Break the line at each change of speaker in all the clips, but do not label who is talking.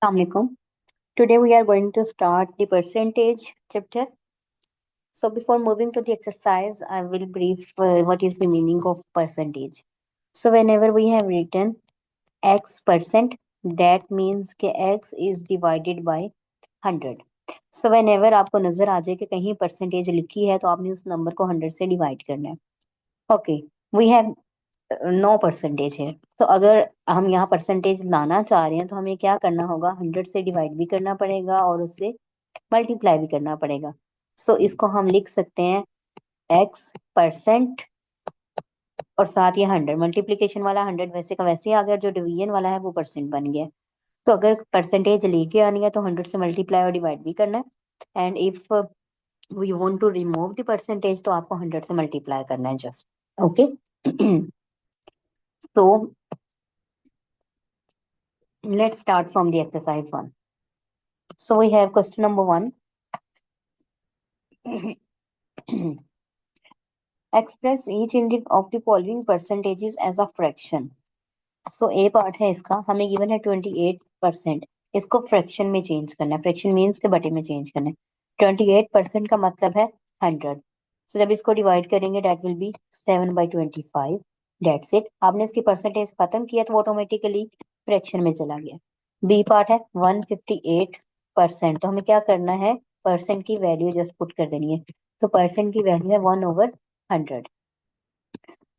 Assalamualaikum. Today we are going to start the percentage chapter. So before moving to the exercise, I will brief what is the meaning of percentage. So whenever we have written x percent, that means कि x is divided by 100. So whenever आपको नजर आ जाए कि कहीं percentage लिखी है तो आपने उस नंबर को 100 से डिवाइड करना है. ओके, वी हैव 9% है. तो अगर हम यहाँ परसेंटेज लाना चाह रहे हैं तो हमें क्या करना होगा, 100 से डिवाइड भी करना पड़ेगा और उससे मल्टीप्लाई भी करना पड़ेगा. सो इसको हम लिख सकते हैं x परसेंट और साथ ये 100. मल्टीप्लीकेशन वाला 100 वैसे का वैसे ही आ गया, जो डिवीजन वाला है वो परसेंट बन गया. तो अगर परसेंटेज लेके आनी है तो 100 से मल्टीप्लाई और डिवाइड भी करना है. And if we want to remove the percentage तो आपको 100 से मल्टीप्लाई करना है just. Okay. So let's start from the exercise 1. So we have question number 1. Express each of the following percentages as a fraction. So A part है इसका, हमें given है 28%. इसको फ्रैक्शन में चेंज करना है. फ्रैक्शन मीन्स के बटे में चेंज करना है. 28% का मतलब है 100. So जब इसको डिवाइड करेंगे that will be 7/25. That's it. आपने इसकी परसेंटेज खत्म किया तो ऑटोमेटिकली फ्रैक्शन में चला गया. बी पार्ट है 158%. तो हमें क्या करना है, परसेंट की वैल्यू जस्ट पुट कर देनी है. तो परसेंट की वैल्यू है 1/100.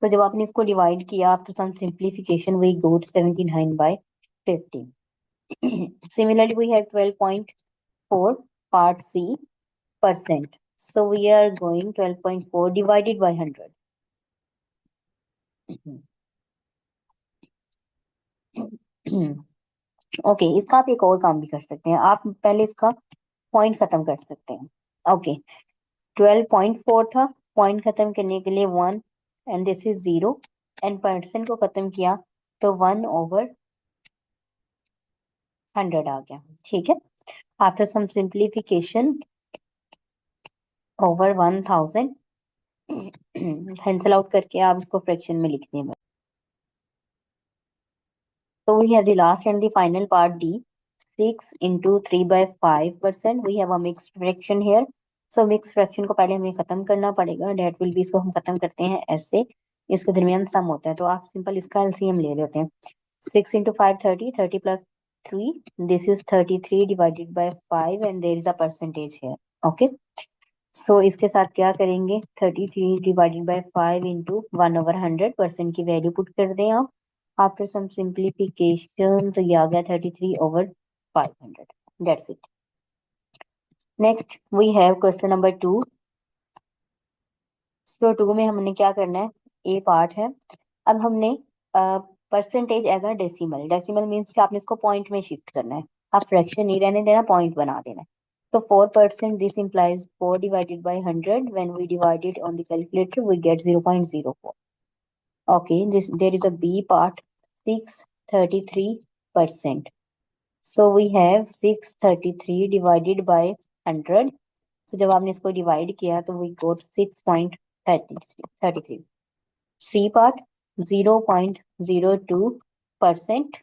तो जब आपने इसको डिवाइड किया after some simplification we got 79/50. Similarly we have 12.4 part C percent. So we are going 12.4 divided by 100. Okay, इसका आप एक और काम भी कर सकते हैं. आप पहले इसका पॉइंट खत्म कर सकते हैं. ओके, 12.4 था, पॉइंट खत्म करने के लिए 1 and this is 0 and percent को खत्म किया तो 1/100 आ गया. ठीक है. After some simplification over 1000 cancel out करके आप इसको फ्रैक्शन में लिखने में. So we have the last and the final part D. 6 into 3/5%. We have a mixed fraction here. So mixed fraction को पहले हमें खत्म करना पड़ेगा. That will be, इसको हम खत्म करते हैं ऐसे, इसके दरमियान सम होता है तो आप सिंपल इसका एलसीएम ले लेते हैं. 6 into 5 30, 30 plus 3, this is 33 divided by 5 and there is a percentage here. Okay. So इसके साथ क्या करेंगे, 33 divided by 5 into 1/100. परसेंट की वैल्यू पुट कर दें आप. आफ्टर सम सिंप्लीफिकेशन तो ये आ गया 33/500. That's it. Next we have question number 2. So 2 में हमने क्या करना है, ए पार्ट है. अब हमने percentage as a decimal. Decimal means कि आपने इसको पॉइंट में शिफ्ट करना है. आप फ्रैक्शन नहीं रहने देना, पॉइंट बना देना है. तो 4%, this implies 4 divided by 100. When we divide it on the calculator we get 0.04. Okay, there is a B part, 633%. So we have 633 divided by 100. So जब आपने इसको डिवाइड किया तो we got 6.33. C part 0.02%.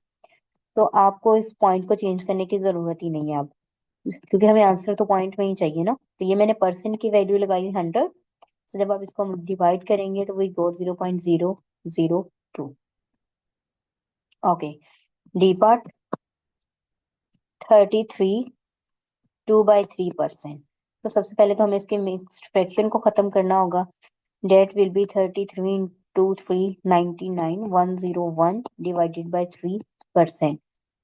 तो आपको इस पॉइंट को change करने की जरूरत ही नहीं है अब, क्योंकि हमें आंसर तो पॉइंट में ही चाहिए ना. तो ये मैंने परसेंट की वैल्यू लगाई 100. तो जब आप इसको डिवाइड करेंगे तो we got 0.002. Okay. D part 33 2/3%. तो सबसे पहले तो हमें इसके मिक्स्ड फ्रैक्शन को खत्म करना होगा. That will be 33 into 3 99 101 divided by 3%.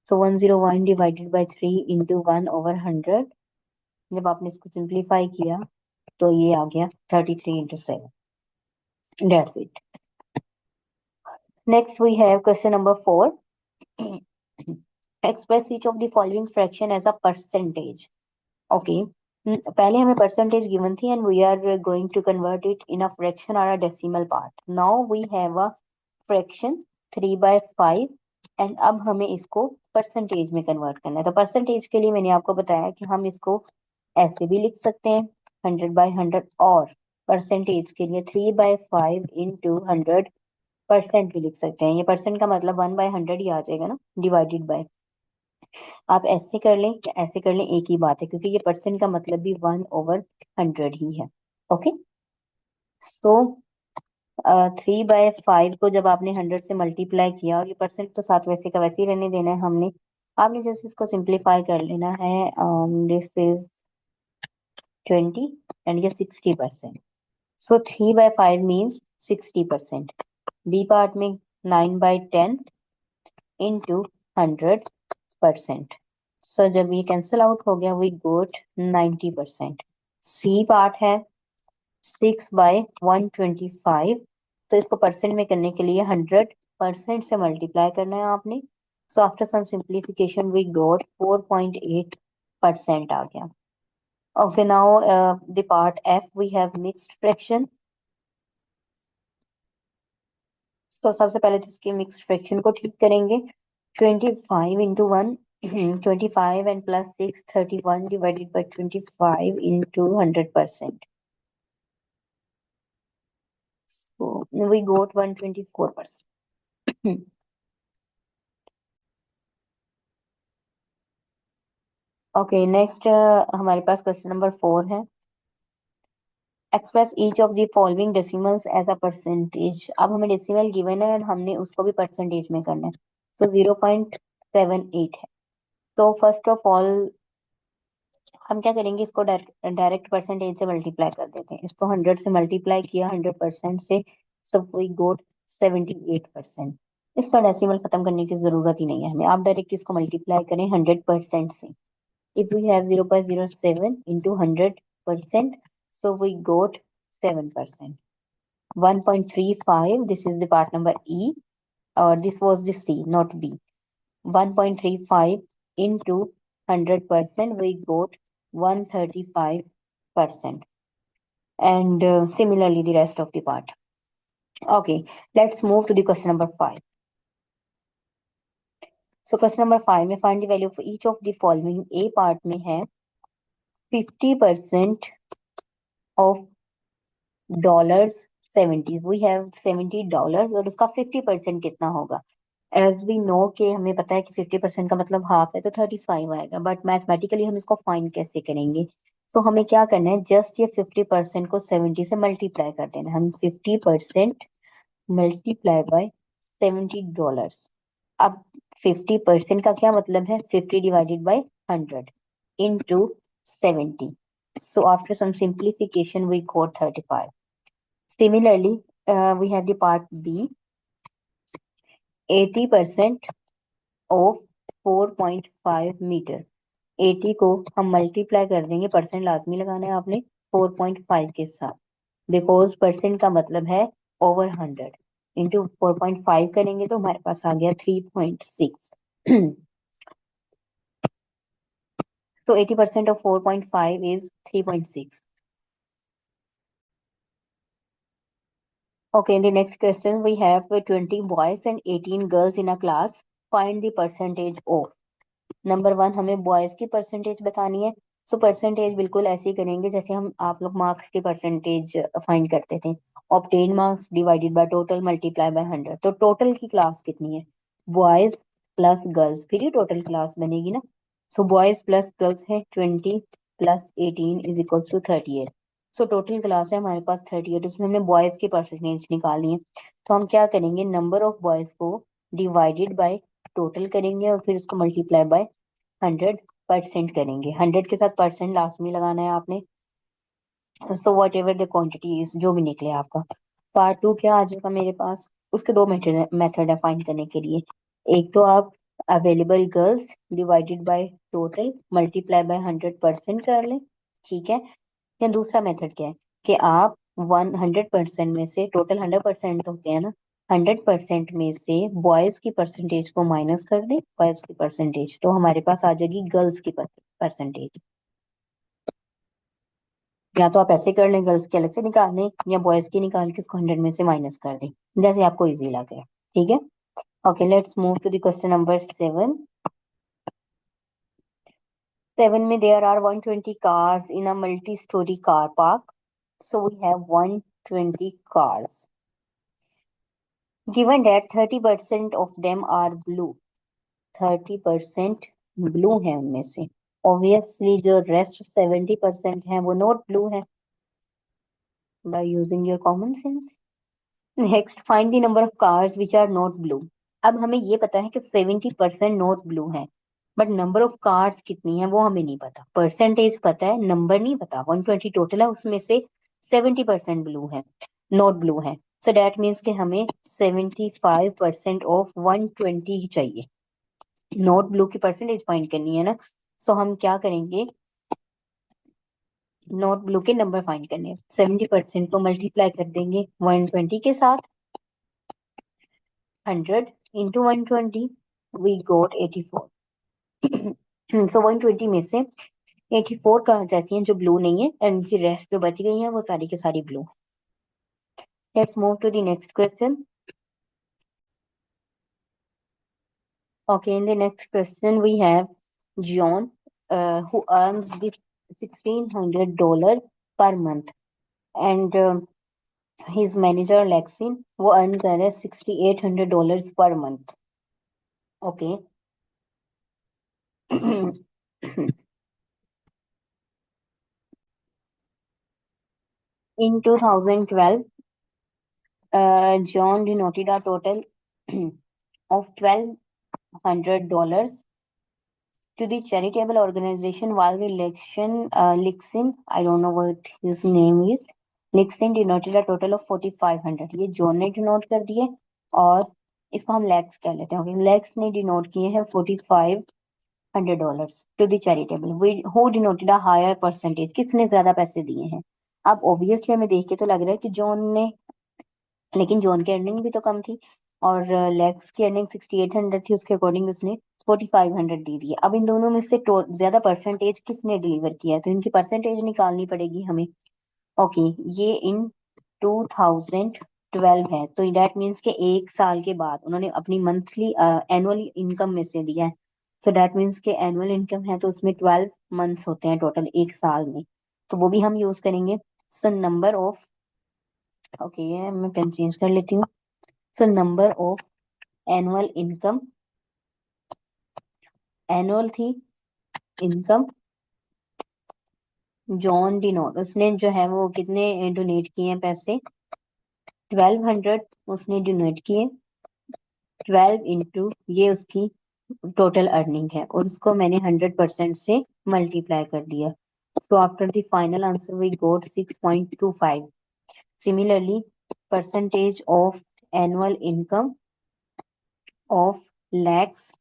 So 101 divided by 3 into 1/100. जब आपने इसको सिंप्लीफाई किया तो ये आ गया 33 into 7. That's it. Next we have question number 4. Express each of the following fraction as a percentage. Okay. पहले हमें परसेंटेज गिवन थी and we are going to convert it in a fraction और a decimal part. Now we have a fraction 3/5 and अब हमें इसको percentage में convert करना है. तो परसेंटेज के लिए मैंने आपको बताया कि हम इसको ऐसे भी लिख सकते हैं 100/100, और परसेंटेज के लिए 3/5 into 100% भी लिख सकते हैं. ये परसेंट का मतलब 1/100 ही आ जाएगा ना, डिवाइडेड बाय आप ऐसे कर लें या ऐसे कर लें, एक ही बात है, क्योंकि ये परसेंट का मतलब भी 1/100 ही है। ओके, सो 3/5 को जब आपने 100 से मल्टीप्लाई किया, और ये परसेंट तो साथ वैसे का वैसे ही रहने देना है हमने, आपने जैसे इसको सिंप्लीफाई कर लेना है। दिस इज 20 एंड ये 60%। सो 3/5 मीन्स 60%। बी पार्ट में 9/10 इंटू 100%। सो जब ये कैंसिल आउट हो गया, वी गोट 90%। सी पार्ट है 6/125। तो इसको परसेंट में करने के लिए 100% से मल्टीप्लाई करना है आपने। So after some simplification we got 4.8% आ गया। Okay, now the part F we have mixed fraction. So सबसे पहले तो इसके मिक्स्ड फ्रैक्शन को ठीक करेंगे। 25 into 1 25 and plus 6 31 divided by 25 into 100%. So we got 124%. Okay, next हमारे पास क्वेश्चन नंबर 4 है। Express each of the following decimals as a percentage. अब हमें डेसिमल गिवन है और हमने उसको भी परसेंटेज में करना है। तो 0.78 है। तो फर्स्ट ऑफ ऑल हम क्या करेंगे, इसको डायरेक्ट परसेंटेज से मल्टीप्लाई कर देते हैं। इसको 100 से मल्टीप्लाई किया 100% से, सब वी गोट 78%। इसका डेसिमल खत्म करने की जरूरत ही नहीं है हमें, आप डायरेक्ट इसको मल्टीप्लाई करें 100% से। If we have 0.07 into 100%, so we got 7%. 1.35, this is the part number E, or this was the C, not B. 1.35 into 100%, we got 135%. And similarly, the rest of the part. Okay, let's move to the question number 5. So question number 5 में find the value of each of the following. A part में है 50% of $70, we have $70 और उसका 50% कितना होगा। As we know कि हमें पता है कि 50% का मतलब हाफ है, तो 35 आएगा, बट मैथमेटिकली हम इसको फाइंड कैसे करेंगे। तो हमें क्या करना है, जस्ट ये 50% को 70 से मल्टीप्लाई कर देना। हम 50% मल्टीप्लाई बाय $70। अब 50% का क्या मतलब है, 50 divided by 100 into 70। So after some simplification we got 35। Similarly, we have the part B, 80% of 4.5 metre. 80 को हम मल्टीप्लाई कर देंगे, परसेंट लाजमी लगाना है आपने 4.5 के साथ, बिकॉज परसेंट का मतलब है ओवर 100। इंटू 4.5 करेंगे तो हमारे पास आ गया 3.6। तो 80% of 4.5 is 3.6। Okay, in the next question we have 20 boys and 18 girls in a class. Find the percentage of। Number 1 हमें बॉयज की परसेंटेज बतानी है। सो परसेंटेज बिल्कुल ऐसे ही करेंगे जैसे हम आप लोग मार्क्स की परसेंटेज फाइंड करते थे। Obtain marks divided by total multiply by 100। तो टोटल की क्लास कितनी है, बॉयज प्लस गर्ल्स, फिर ही टोटल क्लास बनेगी ना। सो बॉयज प्लस गर्ल्स है 20 plus 18 is equal to 38। So total class है हमारे पास 38, उसमें हमने बॉयज की परसेंटेज निकालनी है। तो हम क्या करेंगे, नंबर ऑफ बॉयज को डिवाइडेड बाय टोटल करेंगे और फिर उसको मल्टीप्लाई बाय 100% करेंगे। 100 के साथ परसेंट लास्ट में लगाना है आपने। So what ever the quantity is, जो भी निकले आपका। पार्ट 2 क्या आ जाएगा मेरे पास, उसके दो मेथड है फाइंड करने के लिए। एक तो आप available girls divided by total multiply by 100% कर लें, ठीक है। या दूसरा मेथड क्या है कि आप 100% में से, टोटल 100% होते हैं ना, 100% में से बॉयज की परसेंटेज को माइनस कर दें, बॉयज की परसेंटेज, तो हमारे पास आ जाएगी गर्ल्स की परसेंटेज। या तो आप ऐसे कर लें, गर्ल्स के अलग से निकाल लें, या बॉयज की निकाल के उसको 100 में से माइनस कर दें, जैसे आपको इजी लगे, ठीक है। Okay, let's move to the question number 7। 7 में there are 120 cars in a multi storey car park. So we have 120 cars given that 30% of them are blue। 30% blue है उनमें से। ऑब्वियसली जो रेस्ट 70% है वो नॉट ब्लू है, by using your common sense. Next, find the number of cars which are not blue. अब हमें ये पता है कि 70% नॉट ब्लू है, बट नंबर ऑफ कार्स कितनी है वो हमें नहीं पता। परसेंटेज पता है, नंबर नहीं पता। 120 टोटल है, उसमें से 70% ब्लू है, नॉट ब्लू है। सो दैट मीन्स कि हमें 75% ऑफ 120 ही चाहिए। नॉट ब्लू की परसेंटेज फाइंड करनी है ना। सो हम क्या करेंगे, नॉट ब्लू के नंबर फाइंड करने हैं। 70% को मल्टीप्लाई कर देंगे 120 के साथ। 100 इंटू 120, वी गोट 84। सो 120 में से 84 कार्ड्स ऐसी हैं जो ब्लू नहीं है, एंड की रेस्ट जो बच गई हैं वो सारी की सारी blue. Let's move to the next question. Okay, in the next question we have John, who earns the $1,600 per month, and his manager Lexin वो earn कर रहे हैं $6,800 per month. Okay. In 2012, John denoted a total of $1,200 to the charitable organization, while the election Lixin, I don't know what his name is, Lixin denoted a total of 4,500। ये John ने denote कर दिए और इसको हम लैक्स कह लेते हैं। ओके, लैक्स ने डिनोट किए हैं $4,500 to the charitable. Who donated a higher percentage, किसने ज्यादा पैसे दिए हैं। अब ऑब्वियसली हमें देख के तो लग रहा है कि जॉन ने, लेकिन जॉन की अर्निंग भी तो कम थी, और लेक्स की अर्निंग 6,800 थी, उसके अकॉर्डिंग उसने 4,500 दे दिए। अब इन दोनों में से ज्यादा परसेंटेज किसने डिलीवर किया है, तो इनकी परसेंटेज निकालनी पड़ेगी हमें। ओके, ये इन 2012 है, तो दैट मीन्स के एक साल के बाद उन्होंने अपनी मंथली एनुअल इनकम में से दिया है। सो दैट मीन्स के एनुअल इनकम है तो उसमें 12 मंथ्स होते हैं टोटल एक साल में, तो वो भी हम यूज करेंगे। सो नंबर ऑफ, ओके ये मैं पेन चेंज कर लेती हूँ। So number of annual income, annual थी इनकम, जॉन डिनोट उसने जो है वो कितने डोनेट किए हैं पैसे, 1,200 उसने डोनेट किए। 12 इंटू ये उसकी टोटल अर्निंग है, और उसको मैंने 100% से मल्टीप्लाई कर दिया। So after the final answer we got 6.25। Similarly, percentage of annual income of लैक्स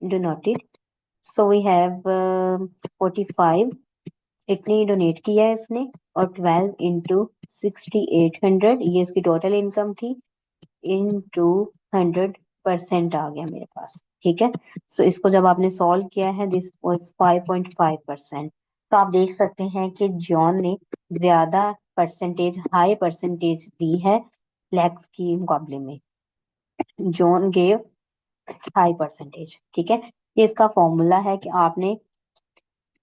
डोनेटेड, सो वी हैव 45 इतनी डोनेट किया है इसने, और 12 इंटू 6,800 ये इसकी टोटल इनकम थी, इंटू 100% आ गया मेरे पास। ठीक है, सो इसको जब आपने सॉल्व किया है, दिस वाज 5.5%। तो आप देख सकते हैं कि जॉन ने ज्यादा परसेंटेज, हाई परसेंटेज दी है लैक्स की मुकाबले में। John gave high percentage. ठीक है, ये इसका फॉर्मूला है कि आपने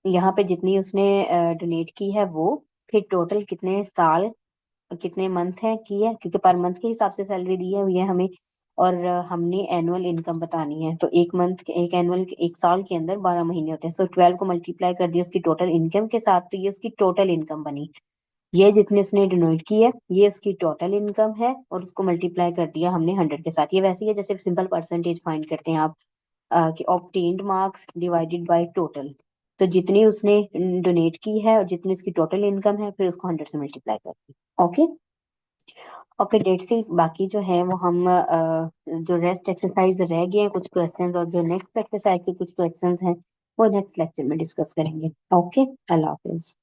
यहाँ पे जितनी उसने डोनेट की है वो, फिर टोटल कितने साल, कितने मंथ है की है, क्योंकि पर मंथ के हिसाब से सैलरी दी है हुई है हमें, और हमने एनुअल इनकम बतानी है। तो एक मंथ, एक एनुअल, एक साल के अंदर 12 महीने होते हैं। सो 12 को मल्टीप्लाई कर दिया उसकी टोटल इनकम के साथ, तो ये उसकी टोटल इनकम बनी। ये जितने उसने डोनेट की है ये उसकी टोटल इनकम है, और उसको मल्टीप्लाई कर दिया हमने 100 के साथ। ये वैसे ही है जैसे सिंपल परसेंटेज फाइंड करते हैं आप, कि obtained marks divided by total. तो जितनी उसने डोनेट की है और जितनी उसकी टोटल इनकम है, फिर उसको 100 से मल्टीप्लाई करती है। ओके, ओके डेट से बाकी जो है वो हम जो रेस्ट एक्सरसाइज रह गए हैं कुछ क्वेश्चंस, और जो नेक्स्ट एक्सरसाइज के कुछ क्वेश्चंस हैं वो नेक्स्ट लेक्चर में डिस्कस करेंगे। ओके, अल्लाह हाफिज।